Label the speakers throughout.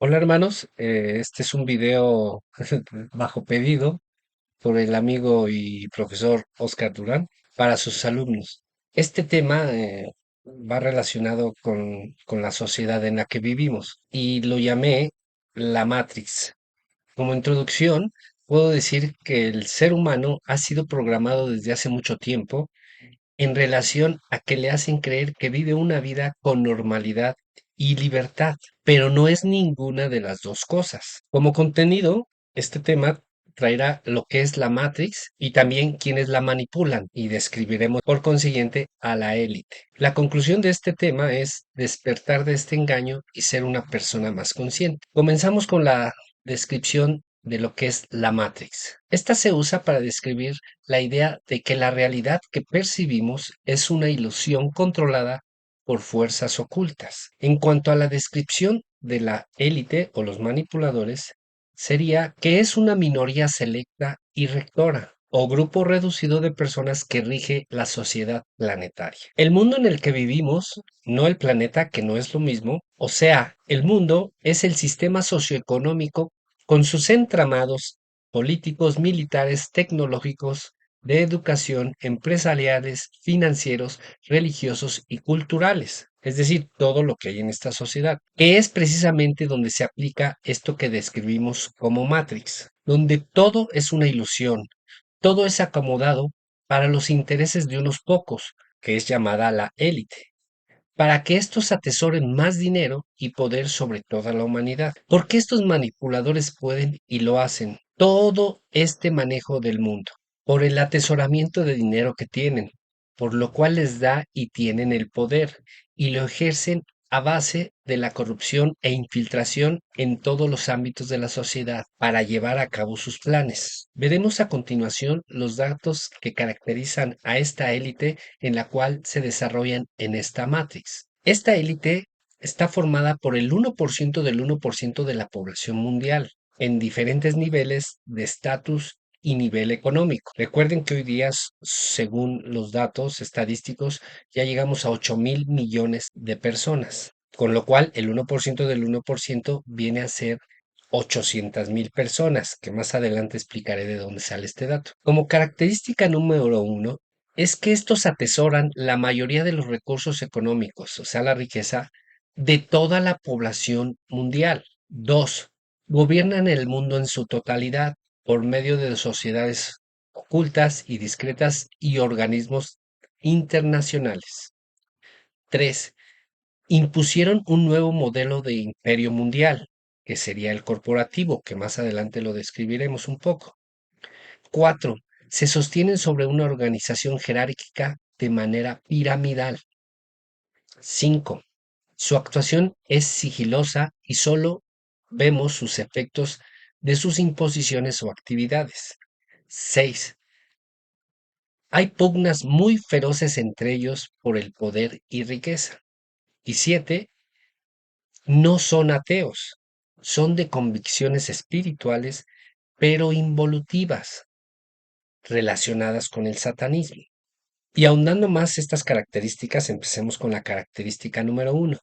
Speaker 1: Hola hermanos, este es un video bajo pedido por el amigo y profesor Oscar Durán para sus alumnos. Este tema va relacionado con la sociedad en la que vivimos y lo llamé la Matrix. Como introducción, puedo decir que el ser humano ha sido programado desde hace mucho tiempo en relación a que le hacen creer que vive una vida con normalidad y libertad, pero no es ninguna de las dos cosas. Como contenido, este tema traerá lo que es la Matrix y también quienes la manipulan y describiremos por consiguiente a la élite. La conclusión de este tema es despertar de este engaño y ser una persona más consciente. Comenzamos con la descripción de lo que es la Matrix. Esta se usa para describir la idea de que la realidad que percibimos es una ilusión controlada por fuerzas ocultas. En cuanto a la descripción de la élite o los manipuladores, sería que es una minoría selecta y rectora o grupo reducido de personas que rige la sociedad planetaria. El mundo en el que vivimos, no el planeta, que no es lo mismo, o sea, el mundo es el sistema socioeconómico con sus entramados políticos, militares, tecnológicos, de educación, empresariales, financieros, religiosos y culturales, es decir, todo lo que hay en esta sociedad, que es precisamente donde se aplica esto que describimos como Matrix, donde todo es una ilusión, todo es acomodado para los intereses de unos pocos, que es llamada la élite, para que estos atesoren más dinero y poder sobre toda la humanidad. Porque estos manipuladores pueden y lo hacen todo este manejo del mundo, por el atesoramiento de dinero que tienen, por lo cual les da y tienen el poder, y lo ejercen a base de la corrupción e infiltración en todos los ámbitos de la sociedad para llevar a cabo sus planes. Veremos a continuación los datos que caracterizan a esta élite en la cual se desarrollan en esta matrix. Esta élite está formada por el 1% del 1% de la población mundial, en diferentes niveles de estatus y nivel económico. Recuerden que hoy día, según los datos estadísticos, ya llegamos a 8.000 millones de personas, con lo cual el 1% del 1% viene a ser 800.000 personas, que más adelante explicaré de dónde sale este dato. Como característica número uno, es que estos atesoran la mayoría de los recursos económicos, o sea, la riqueza de toda la población mundial. Dos, gobiernan el mundo en su totalidad por medio de sociedades ocultas y discretas y organismos internacionales. Tres, impusieron un nuevo modelo de imperio mundial, que sería el corporativo, que más adelante lo describiremos un poco. Cuatro, se sostienen sobre una organización jerárquica de manera piramidal. Cinco, su actuación es sigilosa y solo vemos sus efectos de sus imposiciones o actividades. 6. Hay pugnas muy feroces entre ellos por el poder y riqueza. Y 7. No son ateos, son de convicciones espirituales, pero involutivas, relacionadas con el satanismo. Y ahondando más estas características, empecemos con la característica número uno.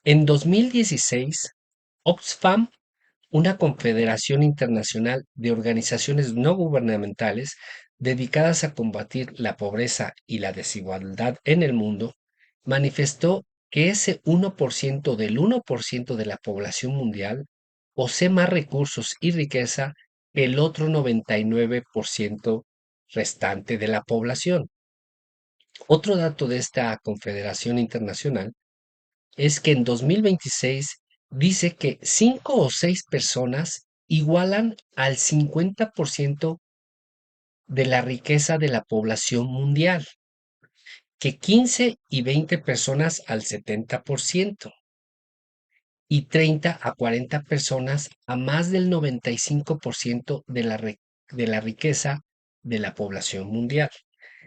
Speaker 1: En 2016, Oxfam, una confederación internacional de organizaciones no gubernamentales dedicadas a combatir la pobreza y la desigualdad en el mundo, manifestó que ese 1% del 1% de la población mundial posee más recursos y riqueza que el otro 99% restante de la población. Otro dato de esta confederación internacional es que en 2026 dice que 5 o 6 personas igualan al 50% de la riqueza de la población mundial, que 15 y 20 personas al 70% y 30 a 40 personas a más del 95% de la riqueza de la población mundial.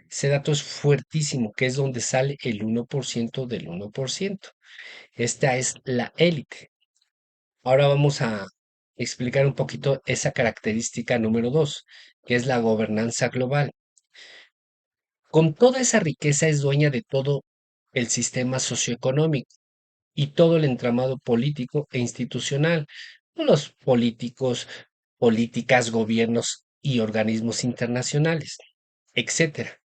Speaker 1: Ese dato es fuertísimo, que es donde sale el 1% del 1%. Esta es la élite. Ahora vamos a explicar un poquito esa característica número dos, que es la gobernanza global. Con toda esa riqueza es dueña de todo el sistema socioeconómico, y todo el entramado político e institucional, los políticos, políticas, gobiernos y organismos internacionales, etcétera,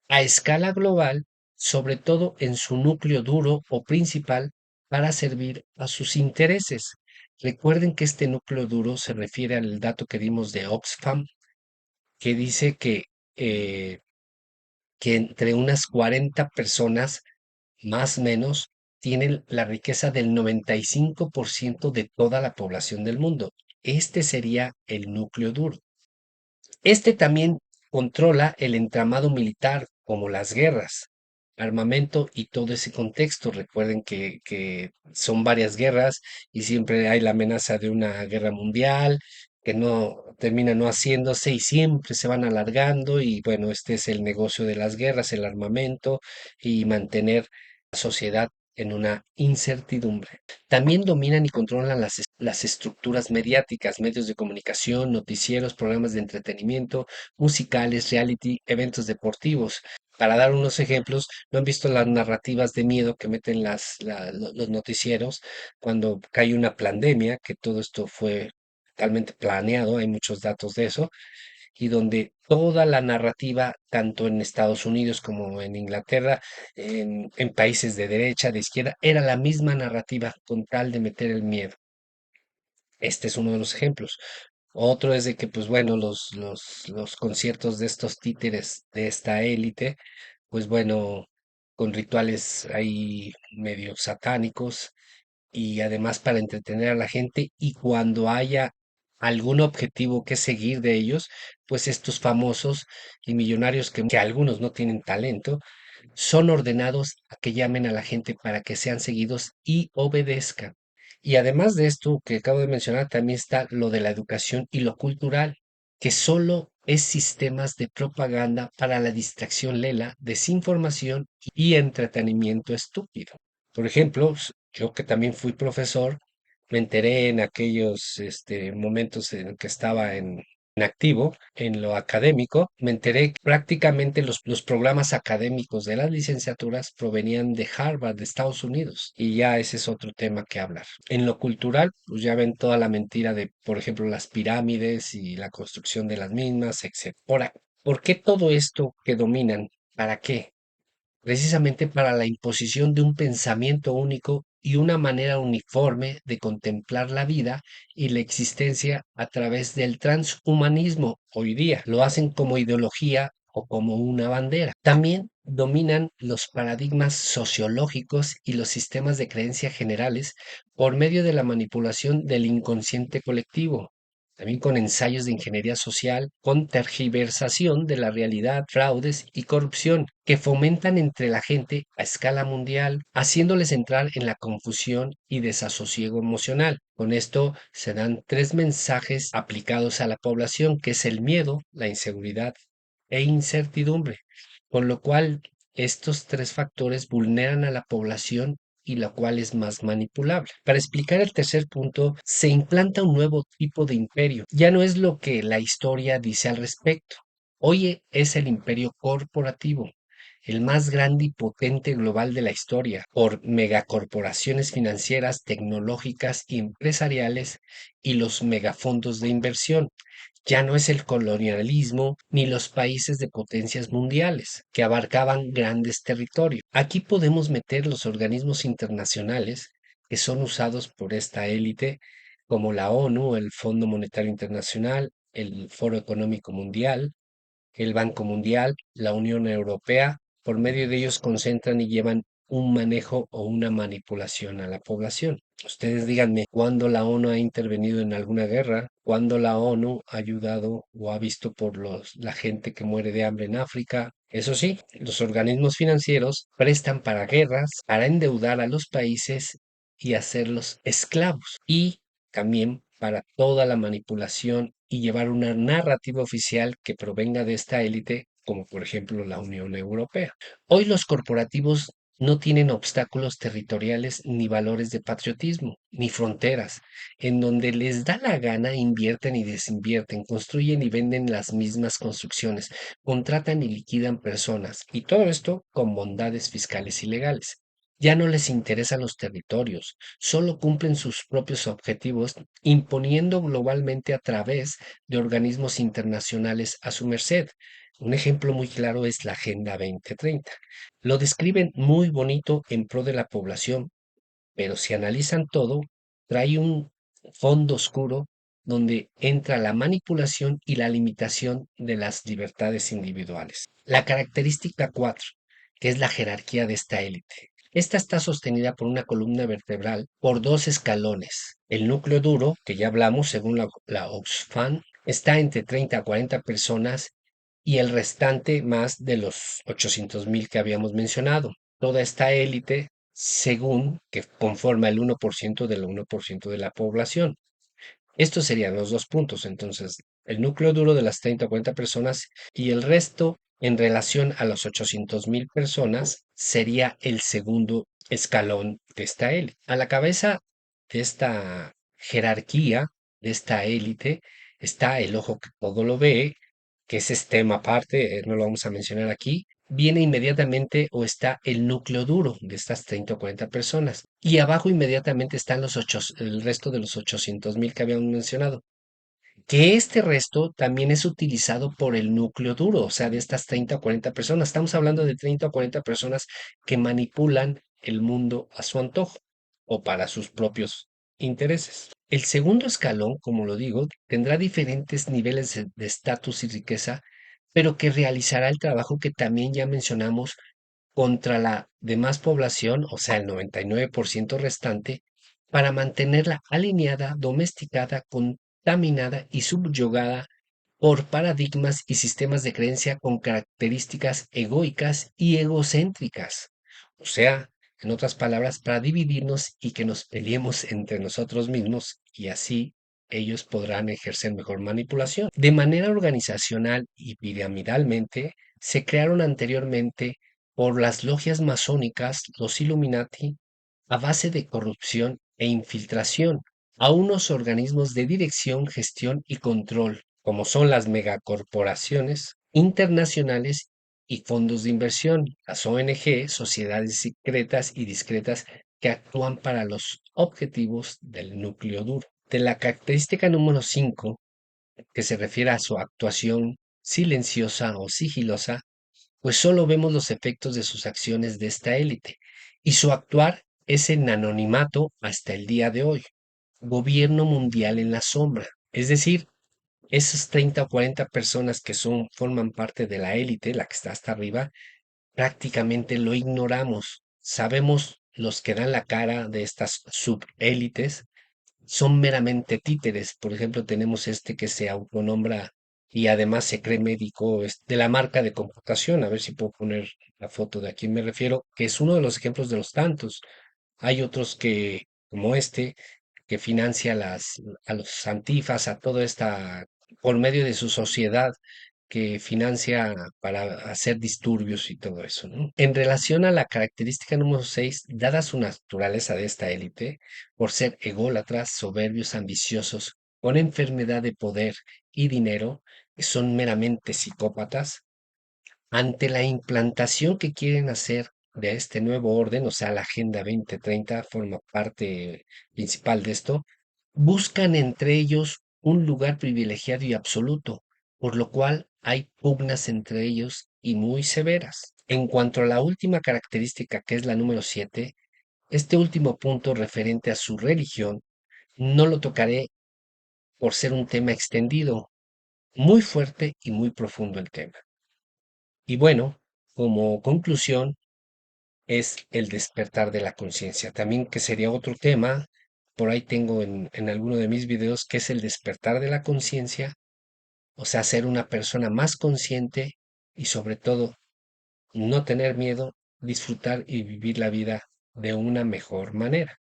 Speaker 1: a escala global, sobre todo en su núcleo duro o principal, para servir a sus intereses. Recuerden que este núcleo duro se refiere al dato que dimos de Oxfam, que dice eh, que entre unas 40 personas, más o menos, tienen la riqueza del 95% de toda la población del mundo. Este sería el núcleo duro. Este también controla el entramado militar, como las guerras, armamento y todo ese contexto. Recuerden que son varias guerras y siempre hay la amenaza de una guerra mundial que no termina no haciéndose y siempre se van alargando y bueno, este es el negocio de las guerras, el armamento y mantener la sociedad en una incertidumbre. También dominan y controlan las estructuras mediáticas, medios de comunicación, noticieros, programas de entretenimiento, musicales, reality, eventos deportivos. Para dar unos ejemplos, ¿no han visto las narrativas de miedo que meten los noticieros cuando cae una pandemia? Que todo esto fue totalmente planeado, hay muchos datos de eso, y donde toda la narrativa, tanto en Estados Unidos como en Inglaterra, en países de derecha, de izquierda, era la misma narrativa con tal de meter el miedo. Este es uno de los ejemplos. Otro es de que, pues bueno, los conciertos de estos títeres de esta élite, pues bueno, con rituales ahí medio satánicos y además para entretener a la gente y cuando haya algún objetivo que seguir de ellos, pues estos famosos y millonarios que algunos no tienen talento, son ordenados a que llamen a la gente para que sean seguidos y obedezcan. Y además de esto que acabo de mencionar, también está lo de la educación y lo cultural, que solo es sistemas de propaganda para la distracción lela, desinformación y entretenimiento estúpido. Por ejemplo, yo que también fui profesor, me enteré en aquellos momentos en que estaba en activo, en lo académico, me enteré que prácticamente los programas académicos de las licenciaturas provenían de Harvard, de Estados Unidos, y ya ese es otro tema que hablar. En lo cultural, pues ya ven toda la mentira de, por ejemplo, las pirámides y la construcción de las mismas, etc. Ahora, ¿por qué todo esto que dominan? ¿Para qué? Precisamente para la imposición de un pensamiento único y una manera uniforme de contemplar la vida y la existencia a través del transhumanismo. Hoy día lo hacen como ideología o como una bandera. También dominan los paradigmas sociológicos y los sistemas de creencia generales por medio de la manipulación del inconsciente colectivo, también con ensayos de ingeniería social, con tergiversación de la realidad, fraudes y corrupción, que fomentan entre la gente a escala mundial, haciéndoles entrar en la confusión y desasosiego emocional. Con esto se dan tres mensajes aplicados a la población, que es el miedo, la inseguridad e incertidumbre, con lo cual estos tres factores vulneran a la población y la cual es más manipulable. Para explicar el tercer punto, se implanta un nuevo tipo de imperio. Ya no es lo que la historia dice al respecto. Hoy es el imperio corporativo, el más grande y potente global de la historia, por megacorporaciones financieras, tecnológicas y empresariales y los megafondos de inversión. Ya no es el colonialismo ni los países de potencias mundiales que abarcaban grandes territorios. Aquí podemos meter los organismos internacionales que son usados por esta élite, como la ONU, el Fondo Monetario Internacional, el Foro Económico Mundial, el Banco Mundial, la Unión Europea. Por medio de ellos concentran y llevan un manejo o una manipulación a la población. Ustedes díganme, ¿cuándo la ONU ha intervenido en alguna guerra? ¿Cuándo la ONU ha ayudado o ha visto por la gente que muere de hambre en África? Eso sí, los organismos financieros prestan para guerras, para endeudar a los países y hacerlos esclavos. Y también para toda la manipulación y llevar una narrativa oficial que provenga de esta élite, como por ejemplo la Unión Europea. Hoy los corporativos no tienen obstáculos territoriales ni valores de patriotismo, ni fronteras. En donde les da la gana invierten y desinvierten, construyen y venden las mismas construcciones, contratan y liquidan personas, y todo esto con bondades fiscales y legales. Ya no les interesan los territorios, solo cumplen sus propios objetivos, imponiendo globalmente a través de organismos internacionales a su merced. Un ejemplo muy claro es la Agenda 2030. Lo describen muy bonito en pro de la población, pero si analizan todo, trae un fondo oscuro donde entra la manipulación y la limitación de las libertades individuales. La característica 4, que es la jerarquía de esta élite. Esta está sostenida por una columna vertebral por dos escalones. El núcleo duro, que ya hablamos según la Oxfam, está entre 30 a 40 personas y el restante más de los 800,000 que habíamos mencionado. Toda esta élite, según que conforma el 1% del 1% de la población. Estos serían los dos puntos, entonces, el núcleo duro de las 30 o 40 personas y el resto en relación a las 800,000 personas sería el segundo escalón de esta élite. A la cabeza de esta jerarquía, de esta élite, está el ojo que todo lo ve, que ese es tema aparte, no lo vamos a mencionar aquí. Viene inmediatamente o está el núcleo duro de estas 30 o 40 personas. Y abajo inmediatamente están el resto de los 800,000 que habíamos mencionado. Que este resto también es utilizado por el núcleo duro, o sea, de estas 30 o 40 personas. Estamos hablando de 30 o 40 personas que manipulan el mundo a su antojo o para sus propios intereses. El segundo escalón, como lo digo, tendrá diferentes niveles de estatus y riqueza, pero que realizará el trabajo que también ya mencionamos contra la demás población, o sea, el 99% restante, para mantenerla alineada, domesticada, contaminada y subyugada por paradigmas y sistemas de creencia con características egoicas y egocéntricas. O sea, en otras palabras, para dividirnos y que nos peleemos entre nosotros mismos y así ellos podrán ejercer mejor manipulación. De manera organizacional y piramidalmente, se crearon anteriormente por las logias masónicas, los Illuminati, a base de corrupción e infiltración a unos organismos de dirección, gestión y control, como son las megacorporaciones internacionales y fondos de inversión, las ONG, sociedades secretas y discretas que actúan para los objetivos del núcleo duro. De la característica número 5, que se refiere a su actuación silenciosa o sigilosa, pues solo vemos los efectos de sus acciones de esta élite, y su actuar es en anonimato hasta el día de hoy. Gobierno mundial en la sombra, es decir, esas 30 o 40 personas que forman parte de la élite, la que está hasta arriba, prácticamente lo ignoramos. Sabemos los que dan la cara de estas subélites son meramente títeres. Por ejemplo, tenemos este que se autonombra y además se cree médico, es de la marca de computación. A ver si puedo poner la foto de a quién me refiero, que es uno de los ejemplos de los tantos. Hay otros que, como este, que financia a los antifas, a toda esta, por medio de su sociedad, que financia para hacer disturbios y todo eso, ¿no? En relación a la característica número 6, dada su naturaleza de esta élite, por ser ególatras, soberbios, ambiciosos, con enfermedad de poder y dinero, que son meramente psicópatas, ante la implantación que quieren hacer de este nuevo orden, o sea, la Agenda 2030 forma parte principal de esto, buscan entre ellos un lugar privilegiado y absoluto, por lo cual hay pugnas entre ellos y muy severas. En cuanto a la última característica, que es la número 7, este último punto referente a su religión, no lo tocaré por ser un tema extendido, muy fuerte y muy profundo el tema. Y bueno, como conclusión, es el despertar de la conciencia. También que sería otro tema, por ahí tengo en alguno de mis videos, que es el despertar de la conciencia, o sea, ser una persona más consciente y sobre todo no tener miedo, disfrutar y vivir la vida de una mejor manera.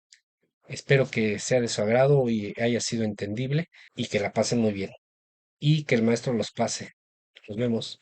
Speaker 1: Espero que sea de su agrado y haya sido entendible y que la pasen muy bien y que el maestro los pase. Nos vemos.